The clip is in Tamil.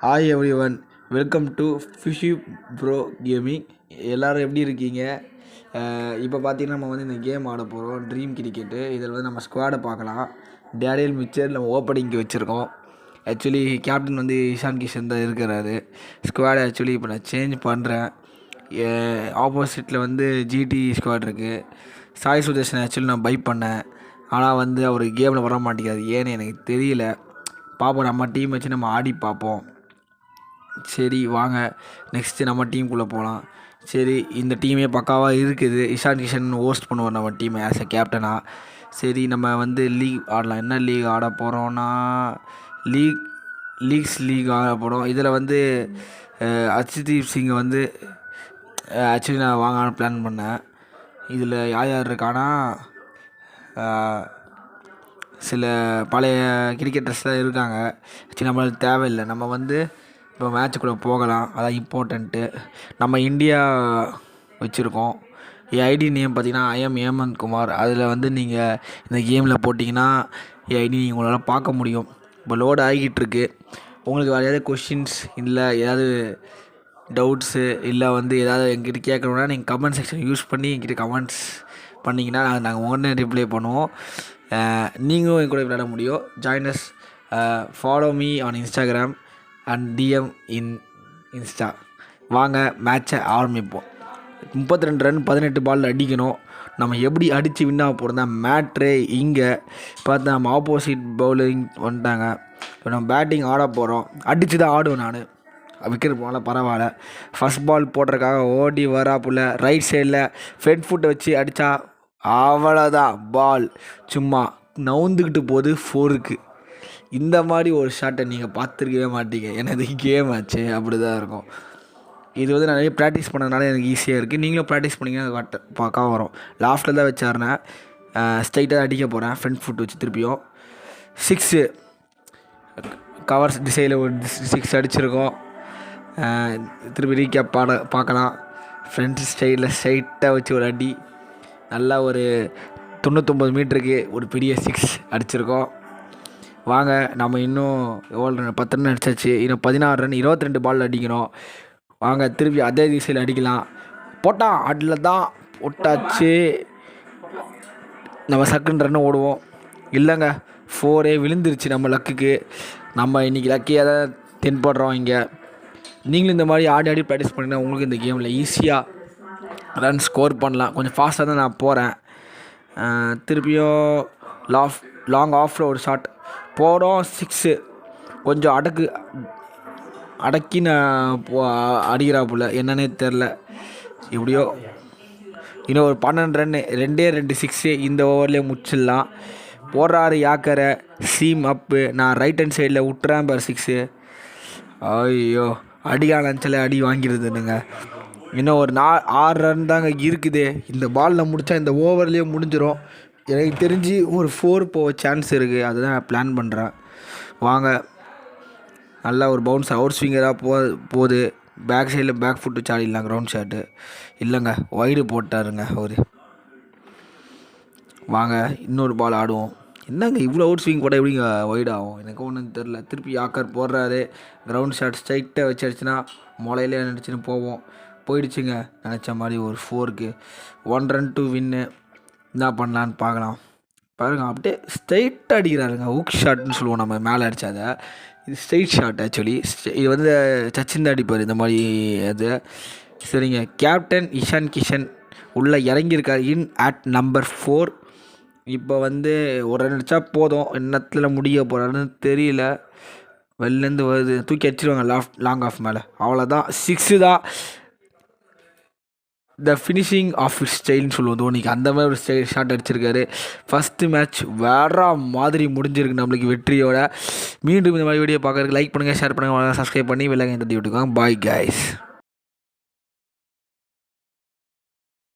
Hi every one, welcome to fishy bro gaming. எல்லோரும் எப்படி இருக்கீங்க? இப்போ பார்த்தீங்கன்னா நம்ம வந்து இந்த கேம் ஆட போகிறோம், ட்ரீம் கிரிக்கெட்டு. இதில் வந்து நம்ம ஸ்குவாடை பார்க்கலாம். டேனியல் மிச்சர் நம்ம ஓப்பனிங்க்கு வச்சுருக்கோம். ஆக்சுவலி கேப்டன் வந்து இஷான் கிஷன் தான் இருக்கிறாரு. ஸ்குவாடை ஆக்சுவலி இப்போ நான் சேஞ்ச் பண்ணுறேன். ஆப்போசிட்டில் வந்து ஜிடி ஸ்குவாட் இருக்குது. சாய் சுதர்ஷன் ஆக்சுவலி நான் பை பண்ணேன், ஆனால் வந்து அவர் கேமில் வர மாட்டேங்காது. ஏன்னு எனக்கு தெரியல. பார்ப்போம், நம்ம டீம் வச்சு நம்ம ஆடி பார்ப்போம். சரி வாங்க நெக்ஸ்ட்டு நம்ம டீமுக்குள்ளே போகலாம். சரி, இந்த டீமே பக்காவாக இருக்குது. இஷான் கிஷன் ஹோஸ்ட் பண்ணுவோம் நம்ம டீமை ஆஸ் எ கேப்டனாக. சரி, நம்ம வந்து லீக் ஆடலாம். என்ன லீக் ஆட போகிறோன்னா லீக் ஆட போகிறோம். இதில் வந்து ஹர்ஷ்தீப் சிங்கை வந்து ஆக்சுவலி நான் வாங்கலான்னு பிளான் பண்ணேன். இதில் யார் யார் இருக்கானா, சில பழைய கிரிக்கெட்டர்ஸ்லாம் இருக்காங்க. ஆக்சுவலி நம்மளுக்கு தேவையில்லை. நம்ம வந்து இப்போ மேட்சுக்குள்ளே போகலாம், அதான் இம்பார்ட்டண்ட்டு. நம்ம இந்தியா வச்சுருக்கோம். என் ஐடி நேம் பார்த்திங்கன்னா ஐஎம் ஹேமந்த் குமார். அதில் வந்து நீங்கள் இந்த கேமில் போட்டிங்கன்னா என் ஐடி உங்களால் பார்க்க முடியும். இப்போ லோடு ஆகிட்டுருக்கு. உங்களுக்கு வேறு ஏதாவது கொஷின்ஸ் இல்லை ஏதாவது டவுட்ஸு இல்லை வந்து ஏதாவது எங்கிட்ட கேட்கணுன்னா நீங்கள் கமெண்ட் செக்ஷன் யூஸ் பண்ணி எங்கிட்ட கமெண்ட்ஸ் பண்ணிங்கன்னா நாங்கள் உடனே ரிப்ளை பண்ணுவோம். நீங்களும் என் கூட விளையாட முடியும். Join us, follow me on Instagram and DM in Insta. வாங்க மேட்சை ஆரம்பிப்போம். 32 ரன் 18 பால் அடிக்கணும். நம்ம எப்படி அடித்து வின் ஆக போகிறோம் தான் மேட்ரே. இங்கே பார்த்தா நம்ம ஆப்போசிட் பவுலிங் வந்துட்டாங்க. இப்போ நம்ம பேட்டிங் ஆட போகிறோம். அடித்து தான் ஆடுவேன் நான். விக்கெட் போனால் பரவாயில்ல. ஃபஸ்ட் பால் போடுறதுக்காக ஓடி வராப்புல ரைட் சைடில் ஃப்ரண்ட் ஃபுட்டை வச்சு அடித்தா அவ்வளோதான். பால் சும்மா நவுந்துக்கிட்டு போகுது 4க்கு. இந்த மாதிரி ஒரு ஷாட்டை நீங்கள் பார்த்துருக்கவே மாட்டீங்க. எனது கேம் ஆச்சு, அப்படி தான் இருக்கும். இது வந்து நான் நிறைய ப்ராக்டிஸ் பண்ணதுனால எனக்கு ஈஸியாக இருக்குது. நீங்களும் ப்ராக்டிஸ் பண்ணிங்கன்னா அது பார்க்க வரும். லாஸ்ட்டில் தான் வச்சாருனேன். ஸ்ட்ரைட்டாக அடிக்க போகிறேன் ஃப்ரண்ட் ஃபுட் வச்சு. திருப்பியும் 6 கவர்ஸ் திசையில் ஒரு 6 அடிச்சிருக்கோம். திருப்பி ரீகேப் பார்க்கலாம். ஃப்ரண்ட் ஸ்டைலில் ஸ்ட்ரைட்டாக வச்சு ஒரு அடி. நல்லா ஒரு 99 மீட்டருக்கு ஒரு பெரிய 6 அடிச்சிருக்கோம். வாங்க நம்ம இன்னும் எவ்வளோ ரன், 10 ரன் அடிச்சாச்சு. இன்னும் 16 ரன் 22 பால் அடிக்கணும். வாங்க திருப்பி அதே திசையில் அடிக்கலாம். போட்டான், அதில் தான் போட்டாச்சு. நம்ம செகண்ட் ரன்னு ஓடுவோம். இல்லைங்க, 4 விழுந்துருச்சு நம்ம லக்குக்கு. நம்ம இன்றைக்கி லக்கியாக தான் தென்படுறோம் இங்கே. நீங்களும் இந்த மாதிரி ஆடி ஆடி ப்ராக்டிஸ் பண்ணிங்கன்னா உங்களுக்கு இந்த கேமில் ஈஸியாக ரன் ஸ்கோர் பண்ணலாம். கொஞ்சம் ஃபாஸ்ட்டாக தான் நான் போகிறேன். திருப்பியும் லாங் ஆஃபில் ஒரு ஷாட் போகிறோம். 6 கொஞ்சம் அடக்கி நான் அடிக்கிறாப்புல, என்னன்னே தெரில. எப்படியோ இன்னும் ஒரு 12 ரன்னு, 2 6 இந்த ஓவர்லேயே முடிச்சிடலாம். போடுறாரு யாக்கரை, சீம் அப்பு. நான் ரைட் ஹேண்ட் சைடில் விட்டுறேன் பார் 6. ஐயோ, அடிக்கான நினச்சல அடி வாங்கிடுதுனுங்க. இன்னும் ஒரு 6 ரன் தாங்க இருக்குது. இந்த பாலில் முடித்தா இந்த ஓவர்லேயே முடிஞ்சிடும். எனக்கு தெரிஞ்சு ஒரு 4 போக சான்ஸ் இருக்குது. அதுதான் நான் பிளான் பண்ணுறேன். வாங்க, நல்லா ஒரு பவுன்ஸ் அவுட் ஸ்விங்கராக போகுது. பேக் சைடில் பேக் ஃபுட்டு சாடிடலாம். கிரவுண்ட் ஷாட்டு இல்லைங்க, வைடு போட்டாருங்க அவர். வாங்க இன்னொரு பால் ஆடுவோம். என்னங்க இவ்வளோ அவுட் ஸ்விங் போட்டால் எப்படிங்க வைடு ஆகும்? எனக்கு ஒன்றும் தெரில. திருப்பி யாக்கர் போடுறாரு. கிரவுண்ட் ஷாட் ஸ்ட்ரைட்டாக வச்சு அடிச்சுன்னா முளையிலே நினச்சின்னு போவோம். போயிடுச்சுங்க நினச்ச மாதிரி ஒரு 4க்கு. 1 ரன் டு வின்னு. என்ன பண்ணலான்னு பார்க்கலாம். பாருங்கள், அப்படியே ஸ்ட்ரைட்டாக அடிக்கிறாருங்க. ஹுக் ஷாட்னு சொல்லுவோம் நம்ம மேலே அடித்தாத. இது ஸ்ட்ரைட் ஷாட். ஆக்சுவலி இது வந்து சச்சின் தான் அடிப்பார் இந்த மாதிரி. அது சரிங்க. கேப்டன் இஷான் கிஷன் உள்ளே இறங்கியிருக்கார் இன் அட் நம்பர் 4. இப்போ வந்து ஒரு ரன் அடித்தா போதும். என்னத்தில் முடிய போகிறாருன்னு தெரியல. வெளிலேருந்து வருது, தூக்கி அடிச்சிருவாங்க லாங் ஆஃப் மேலே. அவ்வளோதான், 6 தான். த ஃபினிஷிங் ஆஃப் இட் ஸ்டைல்னு சொல்லுவோம் தோனிக்கு. அந்த மாதிரி ஒரு ஷாட் அடிச்சிருக்காரு. ஃபஸ்ட்டு மேட்ச் வேற மாதிரி முடிஞ்சிருக்கு நம்மளுக்கு வெற்றியோட. மீண்டும் இந்த மாதிரி வீடியோ பார்க்குறதுக்கு லைக் பண்ணுங்கள், ஷேர் பண்ணுங்கள், சப்ஸ்கிரைப் பண்ணி வெள்ளைங்க தட்டி விட்டுக்கோங்க. Bye guys.